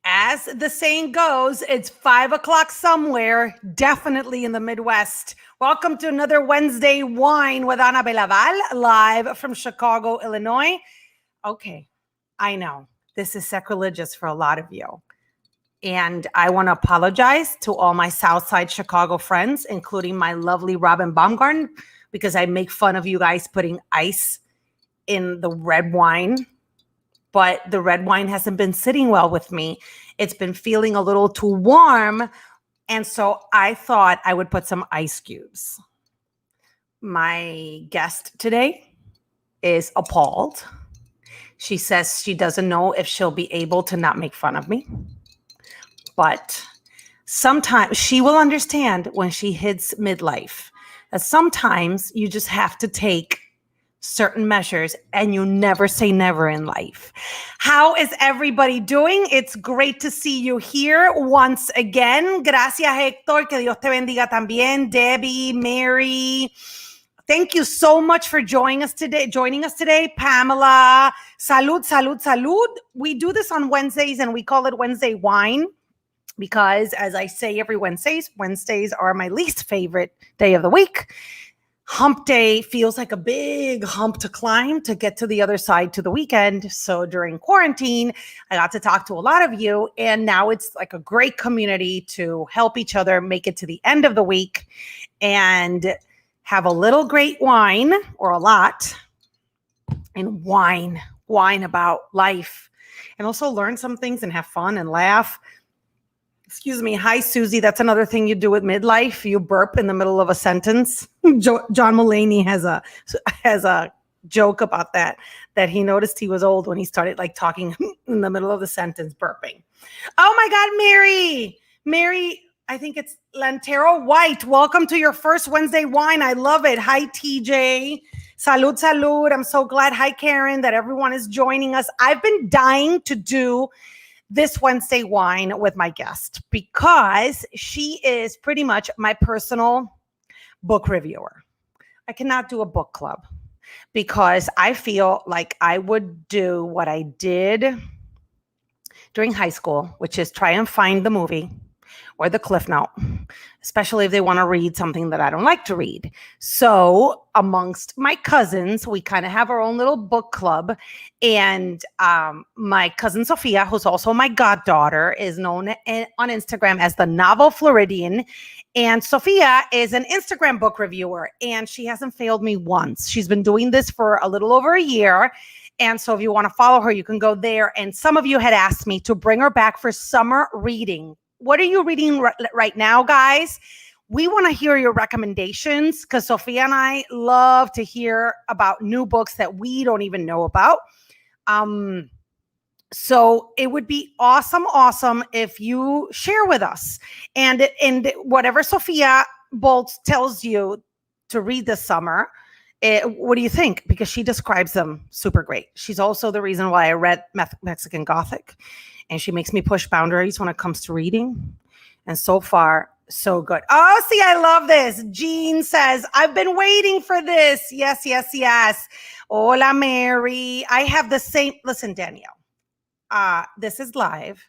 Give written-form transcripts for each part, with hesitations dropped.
As the saying goes, it's 5 o'clock somewhere, definitely in the Midwest. Welcome to another Wednesday Wine with Ana Belaval, live from Chicago, Illinois. Okay, I know this is sacrilegious for a lot of you. And I want to apologize to all my Southside Chicago friends, including my lovely Robin Baumgarten, because I make fun of you guys putting ice in the red wine. But the red wine hasn't been sitting well with me. It's been feeling a little too warm. And so I thought I would put some ice cubes. My guest today is appalled. She says she doesn't know if she'll be able to not make fun of me. But sometimes she will understand when she hits midlife that sometimes you just have to take certain measures and you never say never in life. How is everybody doing? It's great to see you here once again. Gracias, Hector. Que Dios te bendiga también. Debbie, Mary. Thank you so much for joining us today. Pamela. Salud, salud, salud. We do this on Wednesdays and we call it Wednesday Wine because, as I say every Wednesdays are my least favorite day of the week. Hump day feels like a big hump to climb to get to the other side to the weekend. So during quarantine, I got to talk to a lot of you. And now it's like a great community to help each other make it to the end of the week and have a little great wine or a lot and wine about life and also learn some things and have fun and laugh. Excuse me. Hi, Susie. That's another thing you do with midlife. You burp in the middle of a sentence. John Mulaney has a joke about that he noticed he was old when he started like talking in the middle of the sentence, burping. Oh my God, Mary, I think it's Lantero White. Welcome to your first Wednesday wine. I love it. Hi, TJ. Salud, salud. I'm so glad. Hi, Karen, that everyone is joining us. I've been dying to do this Wednesday wine with my guest because she is pretty much my personal book reviewer. I cannot do a book club because I feel like I would do what I did during high school, which is try and find the movie or the Cliff Note, especially if they want to read something that I don't like to read. So amongst my cousins, we kind of have our own little book club. And my cousin Sofia, who's also my goddaughter, is known on Instagram as the Novel Floridian. And Sofia is an Instagram book reviewer, and she hasn't failed me once. She's been doing this for a little over a year. And so if you want to follow her, you can go there. And some of you had asked me to bring her back for summer reading. What are you reading right now, guys? We want to hear your recommendations because Sofia and I love to hear about new books that we don't even know about. So it would be awesome if you share with us. And whatever Sofia Boltz tells you to read this summer, what do you think? Because she describes them super great. She's also the reason why I read Mexican Gothic. And she makes me push boundaries when it comes to reading. And so far, so good. Oh, see, I love this. Jean says, I've been waiting for this. Yes. Hola, Mary. I have the same. Listen, Danielle, this is live.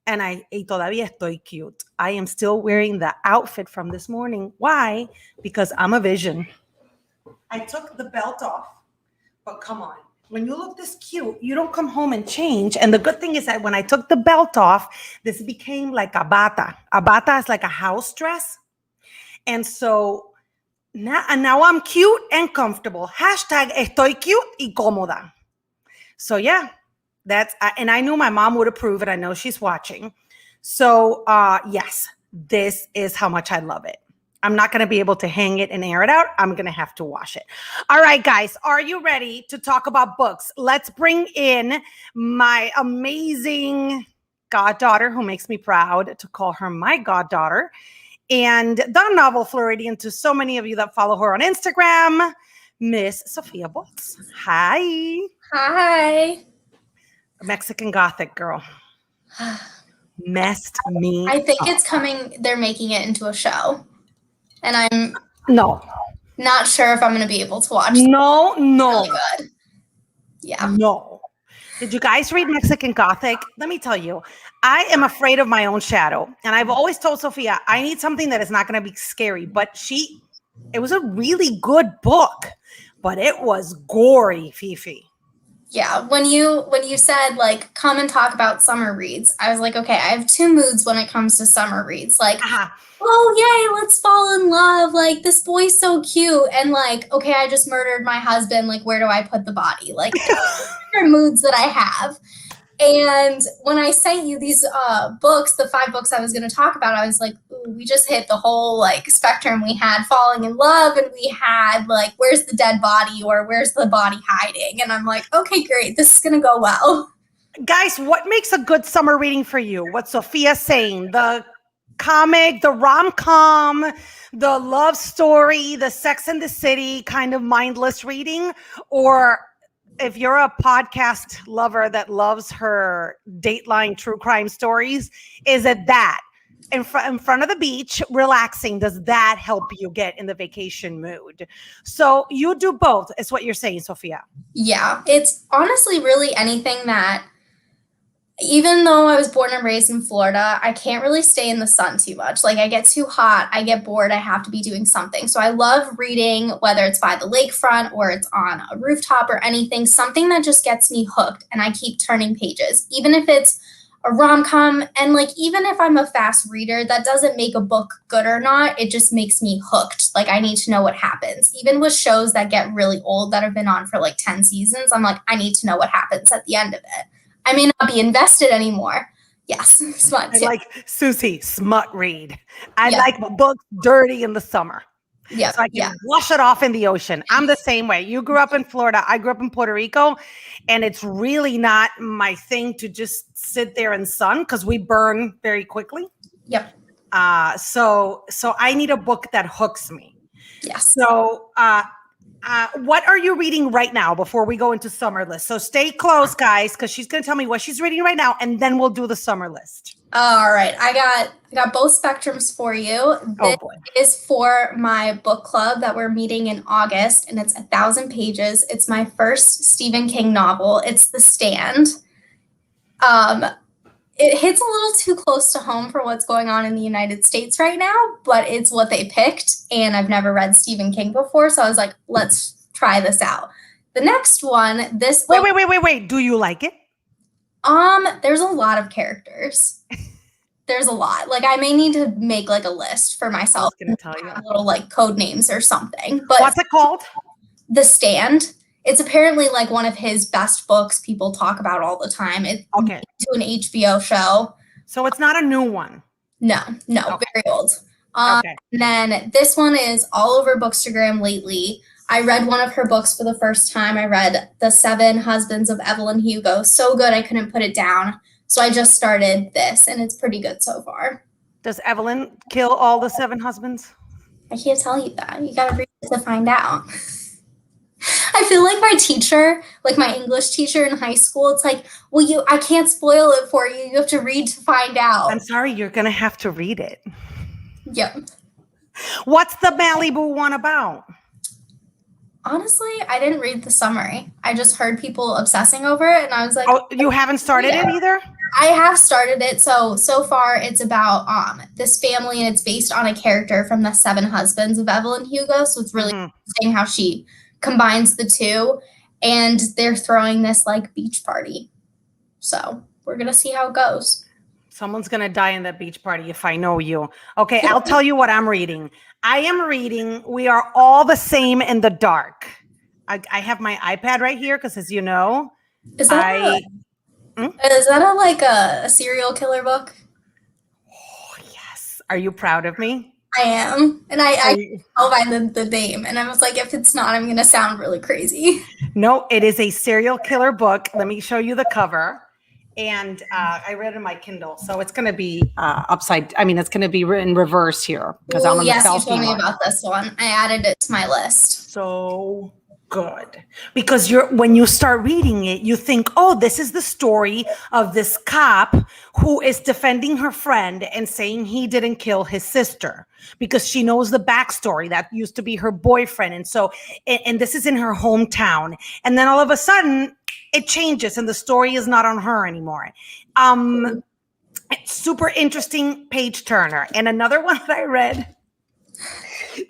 And y todavía estoy cute. I am still wearing the outfit from this morning. Why? Because I'm a vision. I took the belt off, but come on. When you look this cute, you don't come home and change. And the good thing is that when I took the belt off, this became like a bata. A bata is like a house dress. And so now I'm cute and comfortable. Hashtag estoy cute y cómoda. So yeah, and I knew my mom would approve it. I know she's watching. So yes, this is how much I love it. I'm not going to be able to hang it and air it out. I'm going to have to wash it. All right, guys, are you ready to talk about books? Let's bring in my amazing goddaughter, who makes me proud to call her my goddaughter, and the Novel Floridian to so many of you that follow her on Instagram, Miss Sofia Boltz. Hi. Hi. Mexican Gothic girl. Messed me I think up. it's coming. They're making it into a show. And I'm not sure if I'm going to be able to watch. No. Really good. Yeah. No. Did you guys read Mexican Gothic? Let me tell you, I am afraid of my own shadow. And I've always told Sofia, I need something that is not going to be scary. But it was a really good book, but it was gory, Fifi. Yeah, when you said like come and talk about summer reads, I was like, okay, I have two moods when it comes to summer reads. Like, oh yay, let's fall in love. Like this boy's so cute, and like, okay, I just murdered my husband. Like, where do I put the body? Like, different moods that I have. And when I sent you these books, the 5 books I was going to talk about, I was like, ooh, we just hit the whole like spectrum. We had falling in love, and we had like, where's the dead body, or where's the body hiding? And I'm like, okay, great. This is going to go well. Guys, what makes a good summer reading for you? What Sofia's saying, the comic, the rom-com, the love story, the Sex and the City kind of mindless reading, or if you're a podcast lover that loves her Dateline true crime stories, is it that in front of the beach, relaxing? Does that help you get in the vacation mood? So you do both, is what you're saying, Sofia. Yeah, it's honestly really anything that, even though I was born and raised in Florida, I can't really stay in the sun too much. Like I get too hot, I get bored, I have to be doing something. So I love reading, whether it's by the lakefront or it's on a rooftop or anything, something that just gets me hooked and I keep turning pages. Even if it's a rom-com, and like even if I'm a fast reader, that doesn't make a book good or not. It just makes me hooked. Like I need to know what happens. Even with shows that get really old that have been on for like 10 seasons, I'm like, I need to know what happens at the end of it. I may not be invested anymore. Yes, smut too. I like Susie, smut read. I like my books dirty in the summer. Yeah, so I can wash it off in the ocean. I'm the same way. You grew up in Florida. I grew up in Puerto Rico. And it's really not my thing to just sit there in sun because we burn very quickly. Yep. So I need a book that hooks me. Yes. So what are you reading right now before we go into summer list? So stay close, guys, because she's going to tell me what she's reading right now, and then we'll do the summer list. All right. I got both spectrums for you. This is for my book club that we're meeting in August, and it's 1,000 pages. It's my first Stephen King novel. It's The Stand. It hits a little too close to home for what's going on in the United States right now, but it's what they picked, and I've never read Stephen King before, so I was like, let's try this out. The next one, Wait. Do you like it? There's a lot of characters. There's a lot. Like, I may need to make like a list for myself. I was gonna tell you. Little like code names or something. But what's it called? The Stand. It's apparently like one of his best books people talk about all the time. It's to an HBO show. So it's not a new one. No, very old. And then this one is all over Bookstagram lately. I read one of her books for the first time. I read The 7 Husbands of Evelyn Hugo. So good, I couldn't put it down. So I just started this, and it's pretty good so far. Does Evelyn kill all the 7 husbands? I can't tell you that. You got to read it to find out. I feel like my teacher, like my English teacher in high school, it's like, well, I can't spoil it for you. You have to read to find out. I'm sorry, you're going to have to read it. Yep. What's the Malibu one about? Honestly, I didn't read the summary. I just heard people obsessing over it, and I was like, oh, you haven't started it either? I have started it. So far it's about this family, and it's based on a character from The 7 Husbands of Evelyn Hugo. So it's really interesting how she combines the two, and they're throwing this like beach party. So we're going to see how it goes. Someone's going to die in that beach party if I know you. Okay, I'll tell you what I'm reading. I am reading We Are All the Same in the Dark. I have my iPad right here because, as you know, is that a serial killer book? Oh, yes. Are you proud of me? I am. And I know by the name. And I was like, if it's not, I'm going to sound really crazy. No, it is a serial killer book. Let me show you the cover. And I read it in my Kindle. So it's going to be it's going to be in reverse here. Because I'm on the selfie. Yes, you told me about this one. I added it to my list. So good, because when you start reading it, you think, oh, this is the story of this cop who is defending her friend and saying he didn't kill his sister because she knows the backstory that used to be her boyfriend. And so, and this is in her hometown. And then all of a sudden it changes and the story is not on her anymore. Super interesting page turner. And another one that I read,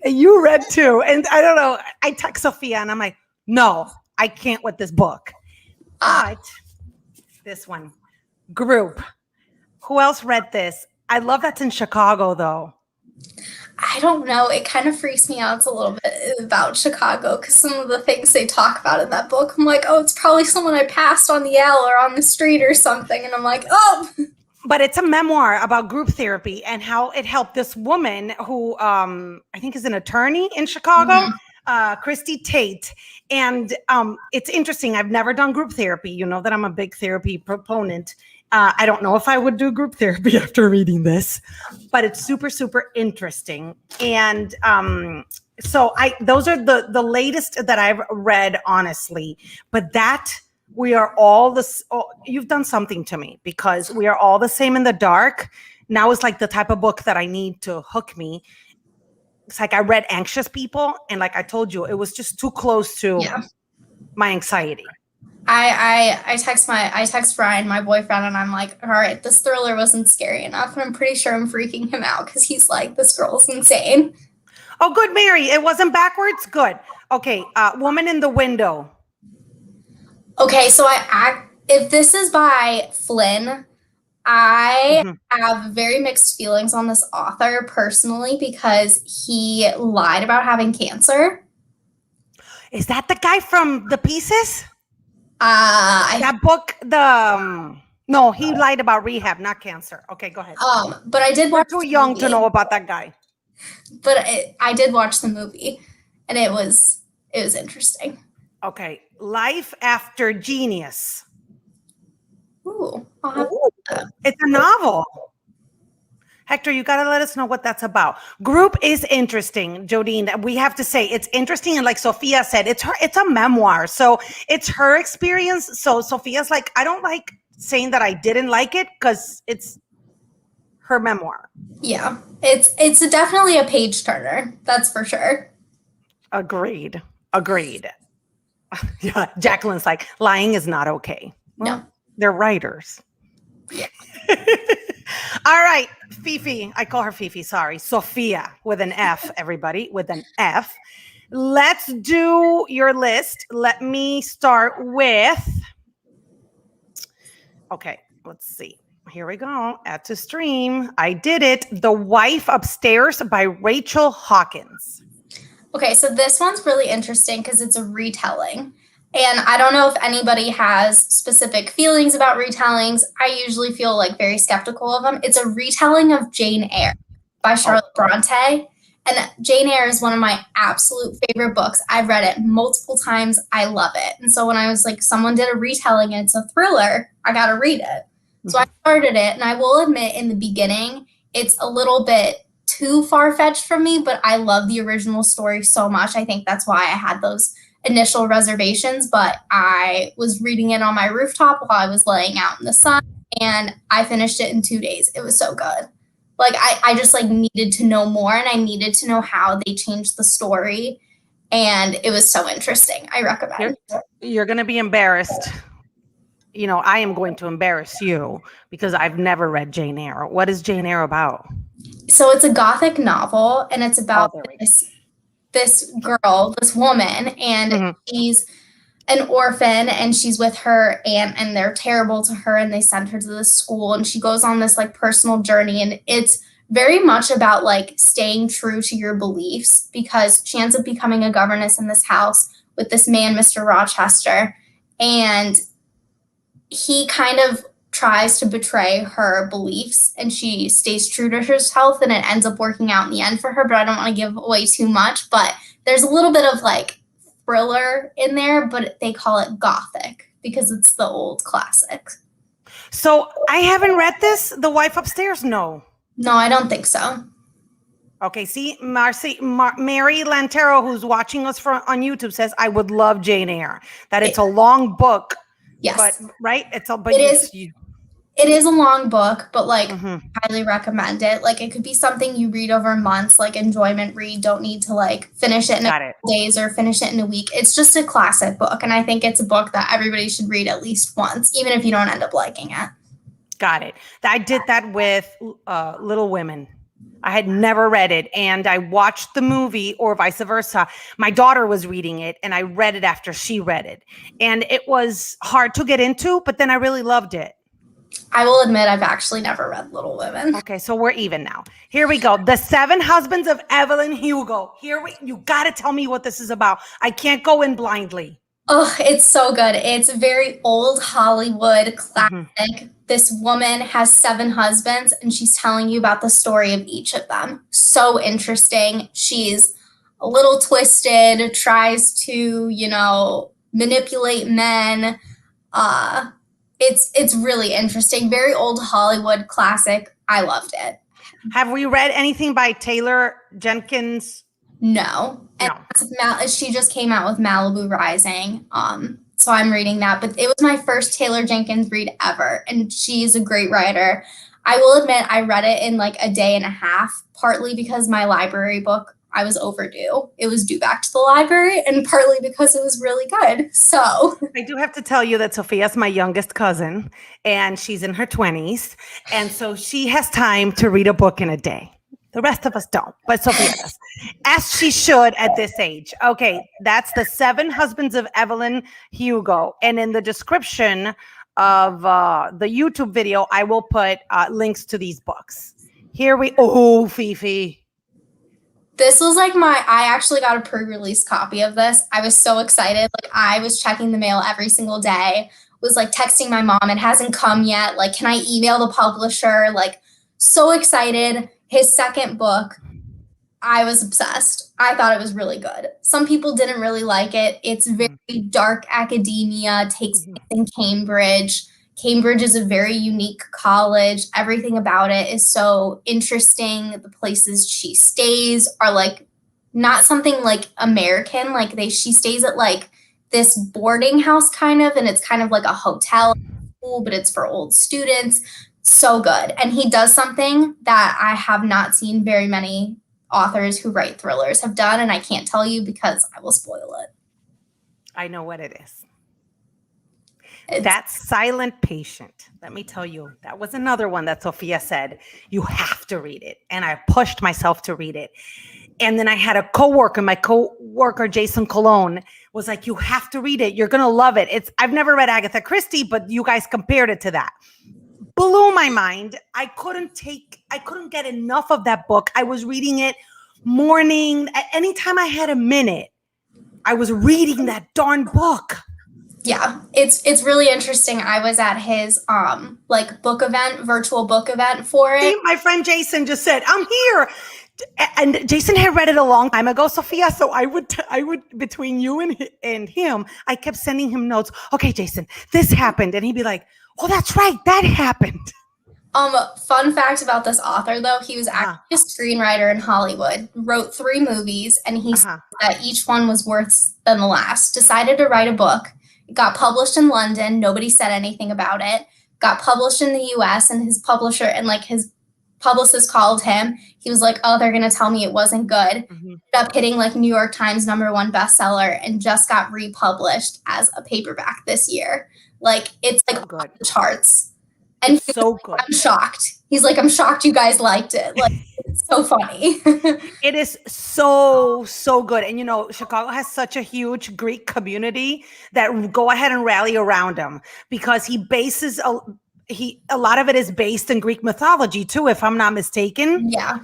and you read too, and I don't know, I text Sofia and I'm like, no, I can't with this book. But this one, Group. Who else read this? I love that's in Chicago though. I don't know. It kind of freaks me out a little bit about Chicago because some of the things they talk about in that book, I'm like, oh, it's probably someone I passed on the L or on the street or something. And I'm like, oh. But it's a memoir about group therapy and how it helped this woman who I think is an attorney in Chicago, Christy Tate. And it's interesting. I've never done group therapy. You know that I'm a big therapy proponent. I don't know if I would do group therapy after reading this, but it's super, super interesting. And so those are the latest that I've read, honestly. But that we are all this. Oh, you've done something to me because we are all the same in the dark. Now it's like the type of book that I need to hook me. It's like I read Anxious People, and like I told you, it was just too close to my anxiety. I text Ryan, my boyfriend, and I'm like, all right, this thriller wasn't scary enough, and I'm pretty sure I'm freaking him out because he's like, this girl's insane. Oh, good, Mary. It wasn't backwards. Good. Okay. Woman in the Window. Okay, so if this is by Flynn, I have very mixed feelings on this author personally because he lied about having cancer. Is that the guy from The Pieces? That book, no, he lied about rehab, not cancer. Okay, go ahead. But I did watch. We're too young to know about that guy. But I did watch the movie, and it was interesting. Okay, Life After Genius. Ooh, it's a novel. Hector, you got to let us know what that's about. Group is interesting, Jodine. We have to say it's interesting. And like Sofia said, it's a memoir. So it's her experience. So Sofia's like, I don't like saying that I didn't like it because it's her memoir. Yeah, it's definitely a page turner. That's for sure. Agreed. Yeah, Jacqueline's like, lying is not okay. Well, no. They're writers. Yeah. All right, Fifi. I call her Fifi. Sorry. Sofia with an F, everybody, with an F. Let's do your list. Let me start with, okay, let's see. Here we go. Add to stream. I did it. The Wife Upstairs by Rachel Hawkins. Okay, so this one's really interesting because it's a retelling. And I don't know if anybody has specific feelings about retellings. I usually feel like very skeptical of them. It's a retelling of Jane Eyre by Charlotte Bronte. And Jane Eyre is one of my absolute favorite books. I've read it multiple times. I love it. And so when I was like, someone did a retelling and it's a thriller, I got to read it. So I started it. And I will admit in the beginning, it's a little bit too far-fetched for me, but I love the original story so much. I think that's why I had those initial reservations, but I was reading it on my rooftop while I was laying out in the sun, and I finished it in 2 days. It was so good. Like I just like needed to know more, and I needed to know how they changed the story, and it was so interesting. I recommend. You're going to be embarrassed. You know, I am going to embarrass you because I've never read Jane Eyre. What is Jane Eyre about? So it's a Gothic novel, and it's about this girl, this woman, and she's an orphan, and she's with her aunt, and they're terrible to her, and they send her to this school, and she goes on this like personal journey, and it's very much about like staying true to your beliefs, because she ends up becoming a governess in this house with this man, Mr. Rochester, and he kind of tries to betray her beliefs, and she stays true to herself, and it ends up working out in the end for her, but I don't want to give away too much. But there's a little bit of like thriller in there, but they call it Gothic because it's the old classic. So I haven't read this, The Wife Upstairs. No, I don't think so. Okay, see, Mary Lantero, who's watching us on YouTube, says, I would love Jane Eyre. That it's a long book, but Yes, right? It's a but it is. you It is a long book, but like mhm. highly recommend it. Like it could be something you read over months, like enjoyment read. Don't need to like finish it in a Got it. couple days or finish it in a week. It's just a classic book, and I think it's a book that everybody should read at least once, even if you don't end up liking it. Got it. I did that with Little Women. I had never read it, and I watched the movie, or vice versa. My daughter was reading it, and I read it after she read it. And it was hard to get into, but then I really loved it. I will admit I've actually never read Little Women. Okay, so we're even now. Here we go. The Seven Husbands of Evelyn Hugo. You got to tell me what this is about. I can't go in blindly. Oh, it's so good. It's very old Hollywood classic. Mhm. This woman has 7 husbands, and she's telling you about the story of each of them. So interesting. She's a little twisted, tries to, manipulate men. It's really interesting. Very old Hollywood classic. I loved it. Have we read anything by Taylor Jenkins? No. And she just came out with Malibu Rising. So I'm reading that, but it was my first Taylor Jenkins read ever, and she's a great writer. I will admit I read it in like a day and a half, partly because my library book, I was overdue. It was due back to the library, and partly because it was really good. So I do have to tell you that Sofia's my youngest cousin, and she's in her 20s, and so she has time to read a book in a day. The rest of us don't, but Sofia does, as she should at this age. Okay, that's The Seven Husbands of Evelyn Hugo. And in the description of the YouTube video, I will put links to these books. Fifi. this was like I actually got a pre-release copy of this. I was so excited. Like I was checking the mail every single day, was like texting my mom, it hasn't come yet. Like, can I email the publisher? Like, so excited. His second book, I was obsessed. I thought it was really good. Some people didn't really like it. It's very dark academia, takes place in Cambridge. Cambridge is a very unique college. Everything about it is so interesting. The places she stays are like not something like American. Like she stays at like this boarding house kind of, and it's kind of like a hotel school, but it's for old students. So good. And he does something that I have not seen very many authors who write thrillers have done, and I can't tell you because I will spoil it. I know what it is. That Silent Patient. Let me tell you, that was another one that Sofia said, you have to read it. And I pushed myself to read it. And then I had a coworker, my coworker, Jason Colon, was like, you have to read it. You're going to love it. I've never read Agatha Christie, but you guys compared it to that. Blew my mind. I couldn't get enough of that book. I was reading it morning. Anytime I had a minute, I was reading that darn book. Yeah, it's really interesting. I was at his like book event, virtual book event for it. My friend Jason just said, I'm here. And Jason had read it a long time ago, Sofia. So I would between you and him, I kept sending him notes. Okay, Jason, this happened. And he'd be like, oh, that's right. That happened. Fun fact about this author, though, he was actually a screenwriter in Hollywood, wrote 3 movies, and he said that each one was worse than the last. Decided to write a book. It got published in London. Nobody said anything about it. Got published in the US, and his publisher and like his publicist called him. He was like, oh, they're going to tell me it wasn't good. Ended up hitting like New York Times #1 bestseller and just got republished as a paperback this year. Like, it's like good. Off the charts. And it's so good. I'm shocked. He's like, I'm shocked you guys liked it. Like, it's so funny. It is so good. And Chicago has such a huge Greek community that go ahead and rally around him, because he bases a lot of it is based in Greek mythology too, if I'm not mistaken. Yeah.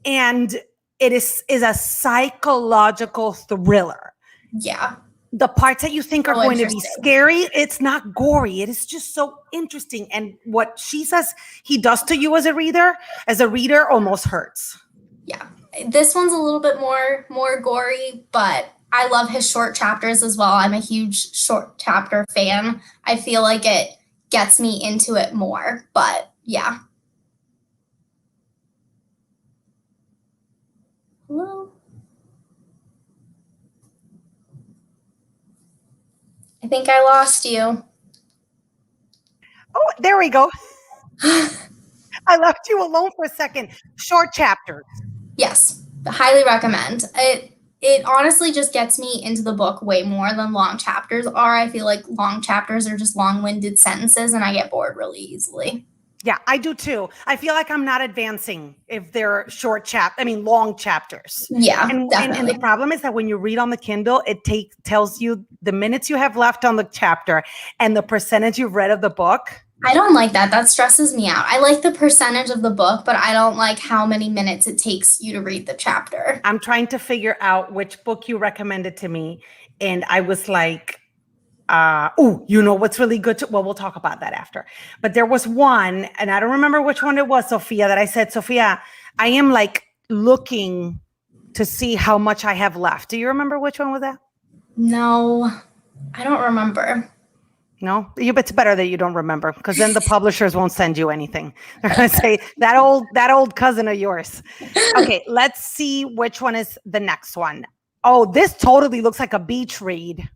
And it is a psychological thriller. Yeah. The parts that you think are going to be scary, it's not gory. It is just so interesting. And what she says he does to you as a reader almost hurts. Yeah. This one's a little bit more gory, but I love his short chapters as well. I'm a huge short chapter fan. I feel like it gets me into it more, but yeah. I think I lost you. Oh, there we go. I left you alone for a second. Short chapters. Yes, highly recommend. It honestly just gets me into the book way more than long chapters are. I feel like long chapters are just long-winded sentences and I get bored really easily. Yeah, I do too. I feel like I'm not advancing if they're long chapters. Yeah, And definitely. the problem is that when you read on the Kindle, it tells you the minutes you have left on the chapter and the percentage you've read of the book. I don't like that. That stresses me out. I like the percentage of the book, but I don't like how many minutes it takes you to read the chapter. I'm trying to figure out which book you recommended to me. And I was like, you know what's really good? We'll talk about that after. But there was one, and I don't remember which one it was, Sofia, that I said, Sofia, I am like looking to see how much I have left. Do you remember which one was that? No, I don't remember. No, it's better that you don't remember because then the publishers won't send you anything. They're going to say that old cousin of yours. Okay, let's see which one is the next one. Oh, this totally looks like a beach read.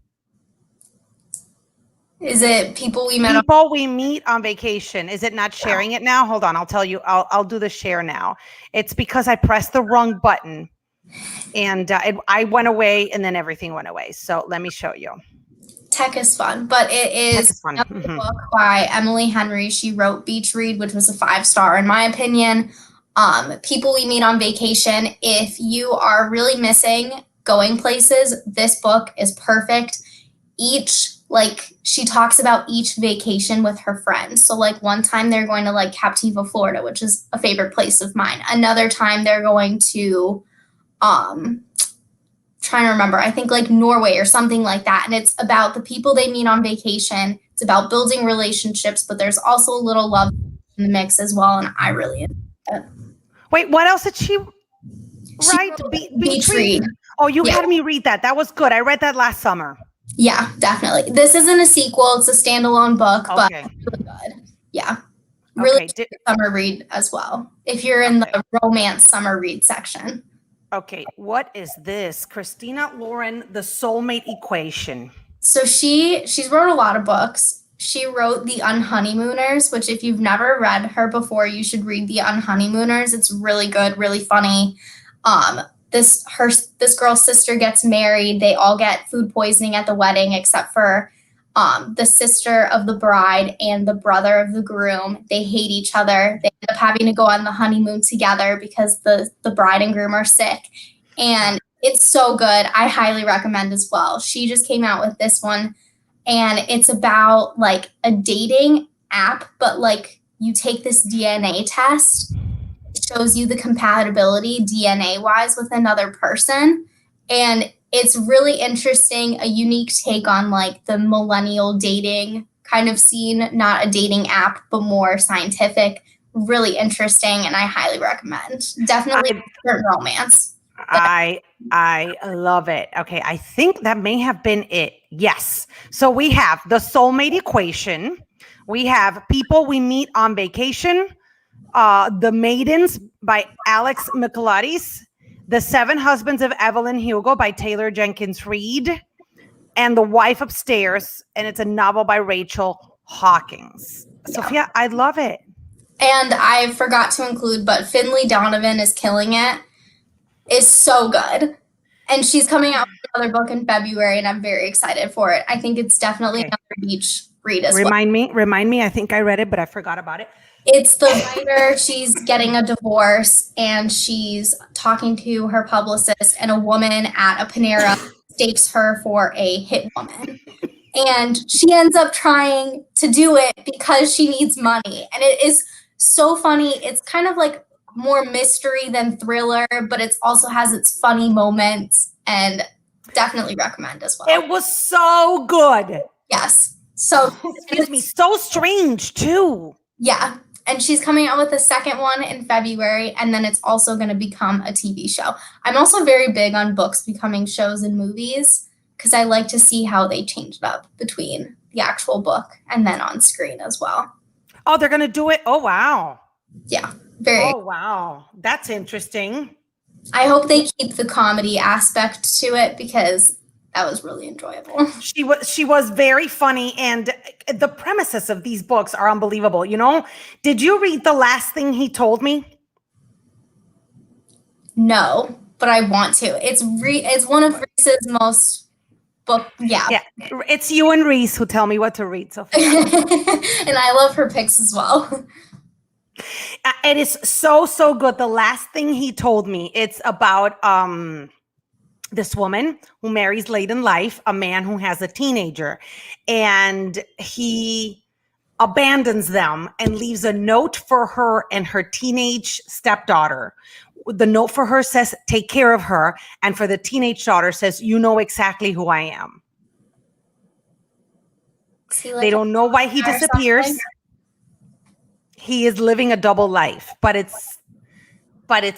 Is it People We Met? People We Meet on Vacation. Is it not sharing it now? Hold on, I'll tell you. I'll do the share now. It's because I pressed the wrong button, and I went away, and then everything went away. So let me show you. Tech is fun, but it is a book by Emily Henry. She wrote Beach Read, which was a 5-star in my opinion. People We Meet on Vacation. If you are really missing going places, this book is perfect. She talks about each vacation with her friends. So like one time they're going to like Captiva, Florida, which is a favorite place of mine. Another time they're going to trying to remember, I think like Norway or something like that. And it's about the people they meet on vacation. It's about building relationships, but there's also a little love in the mix as well. And I really enjoy it. Wait, what else did she write? Beach Read. Oh, you had me read that. That was good. I read that last summer. Yeah, definitely. This isn't a sequel. It's a standalone book, but it's really good. Yeah. Really summer read as well. If you're in the romance summer read section. Okay, what is this? Christina Lauren, The Soulmate Equation. So she's wrote a lot of books. She wrote The Unhoneymooners, which if you've never read her before, you should read The Unhoneymooners. It's really good, really funny. This girl's sister gets married. They all get food poisoning at the wedding, except for the sister of the bride and the brother of the groom. They hate each other. They end up having to go on the honeymoon together because the bride and groom are sick. And it's so good. I highly recommend as well. She just came out with this one, and it's about like a dating app, but like you take this DNA test. It shows you the compatibility DNA-wise with another person. And it's really interesting, a unique take on like the millennial dating kind of scene, not a dating app, but more scientific, really interesting. And I highly recommend. Definitely romance. I love it. Okay. I think that may have been it. Yes. So we have The Soulmate Equation. We have People We Meet on Vacation. The Maidens by Alex Michaelides. The Seven Husbands of Evelyn Hugo by Taylor Jenkins Reid, and The Wife Upstairs, and it's a novel by Rachel Hawkins. Yeah. Sofia, I love it. And I forgot to include, but Finley Donovan is killing it. It's so good. And she's coming out with another book in February, and I'm very excited for it. I think it's definitely another beach read as well. Remind me. I think I read it, but I forgot about it. It's the writer, she's getting a divorce, and she's talking to her publicist, and a woman at a Panera stakes her for a hit woman. And she ends up trying to do it because she needs money. And it is so funny. It's kind of like more mystery than thriller, but it also has its funny moments, and definitely recommend as well. It was so good. Yes. So excuse me, so strange too. Yeah. And she's coming out with a second one in February, and then it's also going to become a TV show. I'm also very big on books becoming shows and movies because I like to see how they change it up between the actual book and then on screen as well. Oh, they're going to do it? Oh, wow. Yeah. Oh, wow. That's interesting. I hope they keep the comedy aspect to it because that was really enjoyable. She was very funny, and the premises of these books are unbelievable. You know, did you read The Last Thing He Told Me? No, but I want to. It's one of Reese's most book. Yeah. It's you and Reese who tell me what to read, Sophia. And I love her picks as well. It is so good. The Last Thing He Told Me. It's about this woman who marries late in life, a man who has a teenager, and he abandons them and leaves a note for her and her teenage stepdaughter. The note for her says, "Take care of her." And for the teenage daughter says, "You know exactly who I am." They don't know why he disappears. He is living a double life, but it's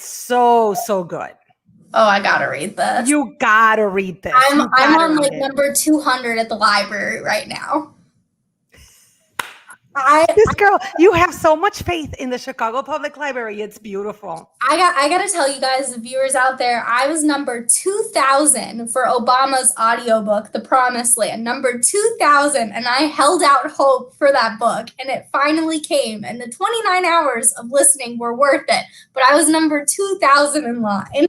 so good. Oh, I gotta read this. You gotta read this. I'm on like number 200 at the library right now. This girl, you have so much faith in the Chicago Public Library. It's beautiful. I gotta tell you guys, the viewers out there, I was number 2,000 for Obama's audiobook, The Promised Land, number 2,000, and I held out hope for that book, and it finally came, and the 29 hours of listening were worth it, but I was number 2,000 in line.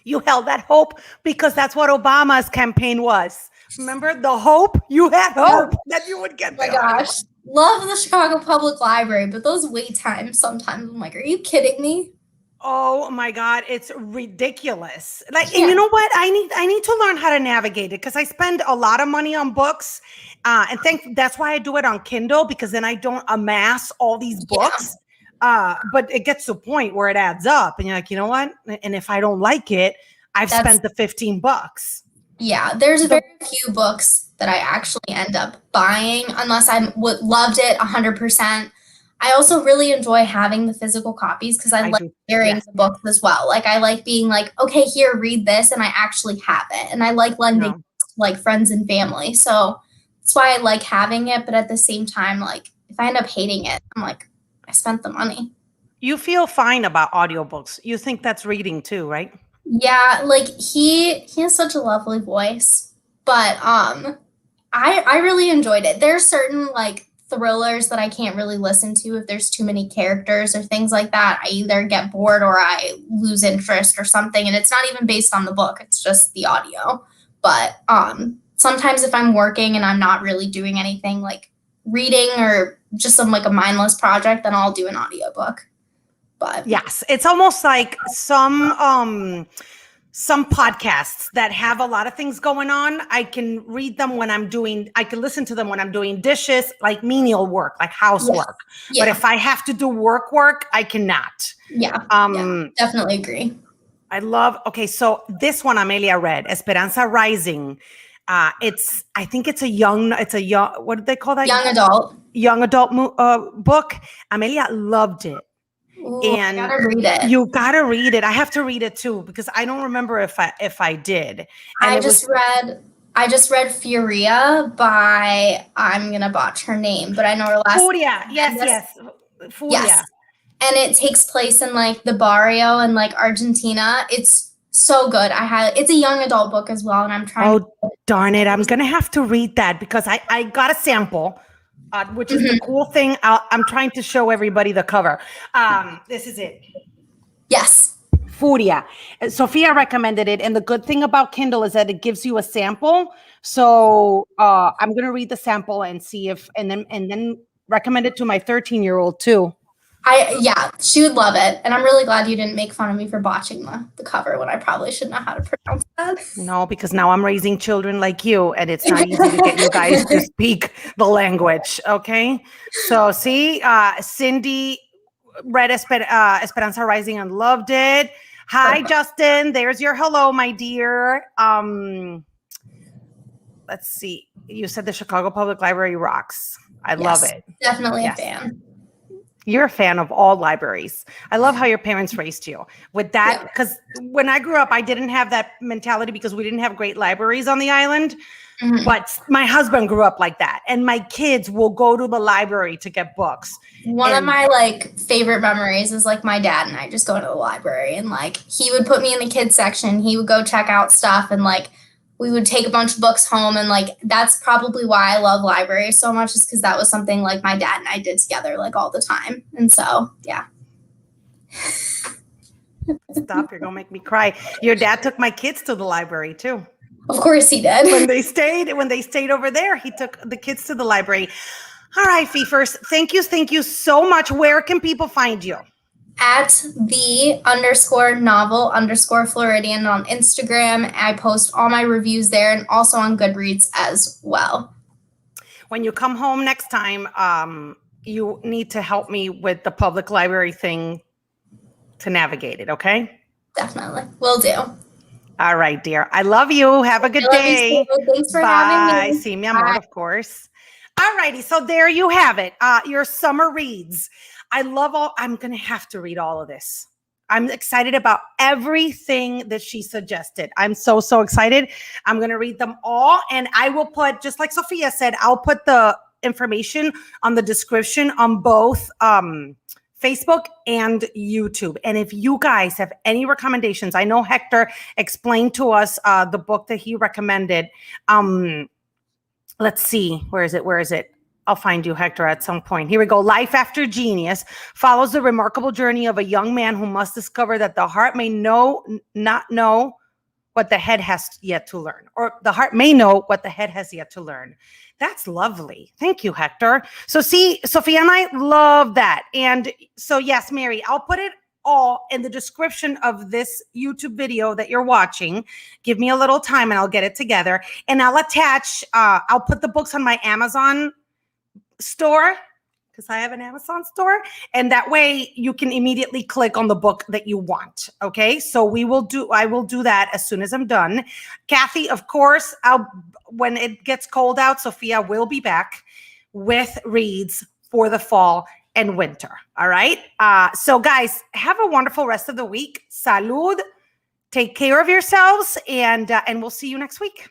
You held that hope because that's what Obama's campaign was. Remember the hope? You had hope that you would get there. Oh my gosh. Love the Chicago Public Library, but those wait times sometimes I'm like, are you kidding me? Oh my God, it's ridiculous. Like, and you know what? I need to learn how to navigate it because I spend a lot of money on books. And that's why I do it on Kindle, because then I don't amass all these books. But it gets to a point where it adds up and you're like, you know what? And if I don't like it, I've spent the $15. Yeah, there's very few books that I actually end up buying unless I loved it 100%. I also really enjoy having the physical copies because I like sharing the books as well. Like I like being like, okay, here, read this, and I actually have it. And I like lending like friends and family. So that's why I like having it. But at the same time, like if I end up hating it, I'm like, I spent the money. You feel fine about audiobooks. You think that's reading too, right? Yeah, like he has such a lovely voice, but I really enjoyed it. There's certain like thrillers that I can't really listen to if there's too many characters or things like that. I either get bored or I lose interest or something, and it's not even based on the book, it's just the audio. But sometimes if I'm working and I'm not really doing anything like reading or just some like a mindless project, then I'll do an audiobook. But yes, it's almost like some podcasts that have a lot of things going on. I can read them I can listen to them when I'm doing dishes, like menial work, like housework. Yeah. But if I have to do work, I cannot. Yeah, definitely agree. Okay, so this one Amelia read, Esperanza Rising. I think it's a young, what do they call that? Young adult book. Amelia loved it. Ooh, and I gotta read it. You gotta read it. I have to read it too because I don't remember if I did. And I just read Furia by, I'm gonna botch her name, but I know her last name. Furia. Yes. Furia. Yes. And it takes place in like the barrio in like Argentina. It's so good. It's a young adult book as well, and I'm trying. Oh darn it! I'm gonna have to read that because I got a sample. Which is the cool thing. I'm trying to show everybody the cover. This is it. Yes. Furia. Sofia recommended it. And the good thing about Kindle is that it gives you a sample. So I'm going to read the sample and see and then recommend it to my 13-year-old too. She would love it. And I'm really glad you didn't make fun of me for botching the cover when I probably should know how to pronounce that. No, because now I'm raising children like you, and it's not easy to get you guys to speak the language. Okay. So see, Cindy read Esperanza Rising and loved it. Hi, Justin. There's your hello, my dear. Let's see. You said the Chicago Public Library rocks. I love it. Definitely a fan. You're a fan of all libraries. I love how your parents raised you with that. Because when I grew up, I didn't have that mentality because we didn't have great libraries on the island. Mhm. But my husband grew up like that. And my kids will go to the library to get books. One of my like favorite memories is like my dad and I just going to the library, and like he would put me in the kids section. He would go check out stuff, and like we would take a bunch of books home. And like that's probably why I love libraries so much, is because that was something like my dad and I did together like all the time. And so yeah. Stop, you're gonna make me cry. Your dad took my kids to the library too. Of course he did. When they stayed over there, he took the kids to the library. All right, Feefers, thank you so much. Where can people find you? At the_novel_ Floridian on Instagram. I post all my reviews there, and also on Goodreads as well. When you come home next time, you need to help me with the public library thing to navigate it, okay? Definitely. Will do. All right, dear. I love you. Have a good day. Thanks for having me. See mi amor, of course. All righty. So there you have it. Your summer reads. I'm going to have to read all of this. I'm excited about everything that she suggested. I'm so excited. I'm going to read them all. And I will put, just like Sofia said, I'll put the information on the description on both Facebook and YouTube. And if you guys have any recommendations, I know Hector explained to us the book that he recommended. Let's see. Where is it? I'll find you, Hector, at some point. Here we go. Life After Genius follows the remarkable journey of a young man who must discover that the heart may not know what the head has yet to learn, or the heart may know what the head has yet to learn. That's lovely. Thank you, Hector. So see, Sofia and I love that. And so yes, Mary, I'll put it all in the description of this YouTube video that you're watching. Give me a little time and I'll get it together. And I'll attach, I'll put the books on my Amazon store, because I have an Amazon store, and that way you can immediately click on the book that you want. Okay, so I will do that as soon as I'm done. Kathy, of course, when it gets cold out, Sofia will be back with reads for the fall and winter. All right. So guys, have a wonderful rest of the week. Salud. Take care of yourselves, and we'll see you next week.